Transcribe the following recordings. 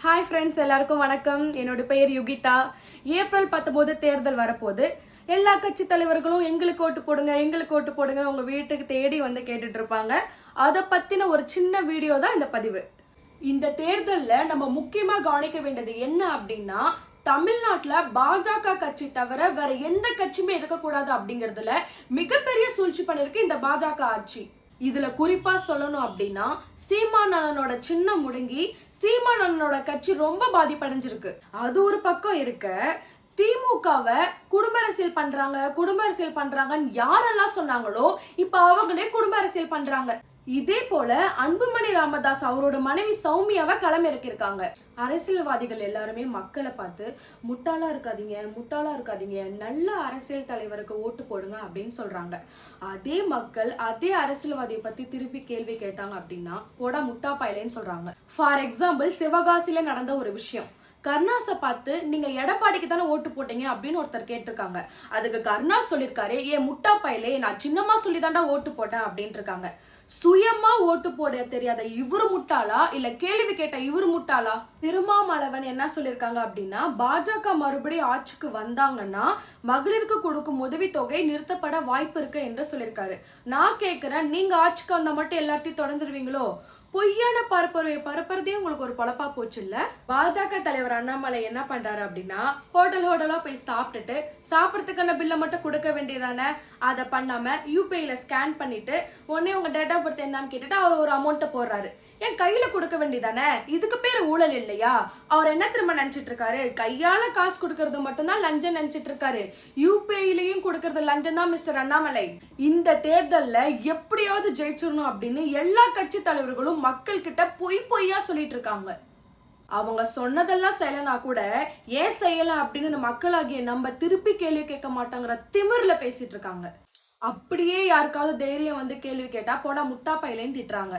Hi friends, எல்லாருக்கும் வணக்கம். என்னோட பெயர் யுகிதா. ஏப்ரல் 19 தேர்தல் வரப்போகுது. எல்லா கட்சி தலைவர்களும் எங்களுக்கு ஓட்டு போடுங்க, எங்களுக்கு ஓட்டு போடுங்க உங்க வீட்டுக்கு தேடி வந்து கேட்டுட்டு இருப்பாங்க. அதை பத்தின ஒரு சின்ன வீடியோ தான் இந்த பதிவு. இந்த தேர்தல்ல நம்ம முக்கியமா கவனிக்க வேண்டியது என்ன அப்படின்னா, தமிழ்நாட்டுல பாஜக கட்சி தவிர வேற எந்த கட்சியுமே இருக்கக்கூடாது அப்படிங்கறதுல மிகப்பெரிய சூழ்ச்சி பண்ணிருக்கு இந்த பாஜக ஆட்சி. இதுல குறிப்பா சொல்லணும் அப்படின்னா, சீமானனோட சின்ன முடங்கி சீமானனோட கட்சி ரொம்ப பாதிப்படைஞ்சிருக்கு. அது ஒரு பக்கம் இருக்க, திமுகவை குடும்ப அரசியல் பண்றாங்கன்னு யாரெல்லாம் சொன்னாங்களோ இப்ப அவங்களே குடும்ப அரசியல் பண்றாங்க. இதே போல அன்புமணி ராமதாஸ் அவரோட மனைவி சௌமியாவை களமிறக்கிருக்காங்க. அரசியல்வாதிகள் எல்லாருமே மக்களை பார்த்து முட்டாளா இருக்காதீங்க, நல்ல அரசியல் தலைவருக்கு ஓட்டு போடுங்க அப்படின்னு சொல்றாங்க. அதே மக்கள் அதே அரசியல்வாதியை பத்தி திருப்பி கேள்வி கேட்டாங்க அப்படின்னா போடா முட்டா பயலேன்னு சொல்றாங்க. ஃபார் எக்ஸாம்பிள், சிவகாசியில நடந்த ஒரு விஷயம். கருணாஸை பார்த்து நீங்க எடப்பாடிக்கு தானே ஓட்டு போட்டீங்க அப்படின்னு ஒருத்தர் கேட்டிருக்காங்க. அதுக்கு கருணாஸ் சொல்லிருக்காரு, ஏன் முட்டா பயலே, நான் சின்னமா சொல்லிதாண்டா ஓட்டு போட்டேன் அப்படின்னு இருக்காங்க. சுயமா ஓட்டு போட தெரியாத இவரு முட்டாளா இல்ல கேள்வி கேட்ட இவரு முட்டாளா? திருமாவளவன் என்ன சொல்லிருக்காங்க அப்படின்னா, பாஜக மறுபடியும் ஆட்சிக்கு வந்தாங்கன்னா மகளிருக்கு கொடுக்கும் உதவித்தொகை நிறுத்தப்பட வாய்ப்பு இருக்கு என்று சொல்லிருக்காரு. நான் கேக்குறேன், நீங்க ஆட்சிக்கு வந்தா மட்டும் எல்லாத்தையும் தொடர்ந்துருவீங்களோ? பொய்யான பரப்புறதே உங்களுக்கு ஒரு பொழப்பா போச்சு இல்ல? பாஜக தலைவர் அண்ணாமலை என்ன பண்றாரு அப்படின்னா, ஹோட்டலா போய் சாப்பிட்டுட்டு சாப்பிடறதுக்கான பில்ல மட்டும் கொடுக்க வேண்டியதானே, அதை பண்ணாம யூபிஐல ஸ்கேன் பண்ணிட்டு உடனே உங்க டேட் ஆஃப் பர்த் என்னன்னு கேட்டுட்டு அவர் ஒரு அமௌண்ட்டை போடுறாரு. என் கையில கொடுக்க வேண்டியதானே, இதுக்கு பேரு ஊழல் இல்லையா? அவர் என்ன திரும்ப நினைச்சிட்டு இருக்காரு, கையால காசு கொடுக்கறது மட்டும்தான் லஞ்சம் நினைச்சிட்டு இருக்காரு. யூபிஐலயும் கொடுக்கறது லஞ்சம் தான் மிஸ்டர் அண்ணாமலை. இந்த தேர்தல்ல எப்படியாவது ஜெயிச்சிடணும் அப்படின்னு எல்லா கட்சி தலைவர்களும் மக்கள் கிட்ட பொய்யா சொல்லிட்டு இருக்காங்க. அவங்க சொன்னதெல்லாம் செய்யலனா கூட ஏன் செய்யலாம் அப்படின்னு மக்களாகிய நம்ம திருப்பி கேள்வி கேட்க மாட்டாங்கிற திமிர்ல பேசிட்டு இருக்காங்க. அப்படியே யாருக்காவது தைரியம் வந்து கேள்வி கேட்டா போடா முட்டா பையலேன்னு திட்டுறாங்க.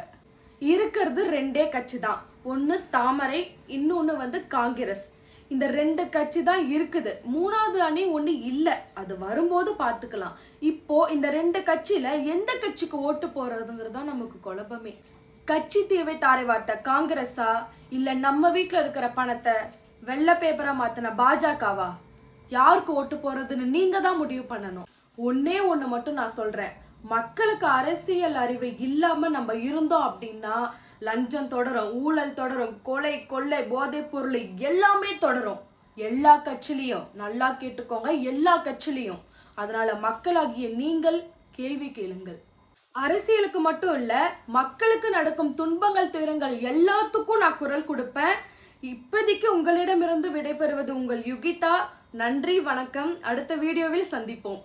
இருக்கிறது ரெண்டே கட்சி தான், ஒன்னு தாமரை, இன்னொன்னு வந்து காங்கிரஸ். இந்த ரெண்டு கட்சி தான் இருக்குது. மூணாவது அணி ஒண்ணு இல்ல, அது வரும்போது பாத்துக்கலாம். இப்போ இந்த ரெண்டு கட்சியில எந்த கட்சிக்கு ஓட்டு போறதுங்கிறதா நமக்கு குழப்பமே. கட்சி தேவை தாரை வார்த்தை காங்கிரஸா இல்ல நம்ம வீட்டுல இருக்கிற பணத்தை வெள்ளை பேப்பரா மாத்தின பாஜகவா? யாருக்கு ஓட்டு போறதுன்னு நீங்க தான் முடிவு பண்ணணும். ஒன்னே ஒண்ணு மட்டும் நான் சொல்றேன், மக்களுக்கு அரசியல் அறிவு இல்லாம நம்ம இருந்தோம் அப்படின்னா லஞ்சம் தொடரும், ஊழல் தொடரும், கொலை கொள்ளை போதை பொருள் எல்லாமே தொடரும். எல்லா கட்சியிலையும் நல்லா கேட்டுக்கோங்க, எல்லா கட்சியிலையும். அதனால மக்களாகிய நீங்கள் கேள்வி கேளுங்கள். அரசியலுக்கு மட்டும் இல்ல, மக்களுக்கு நடக்கும் துன்பங்கள் துயரங்கள் எல்லாத்துக்கும் நான் குரல் கொடுப்பேன். இப்போதைக்கு உங்களிடமிருந்து விடைபெறுவது உங்கள் யுகிதா. நன்றி, வணக்கம். அடுத்த வீடியோவில் சந்திப்போம்.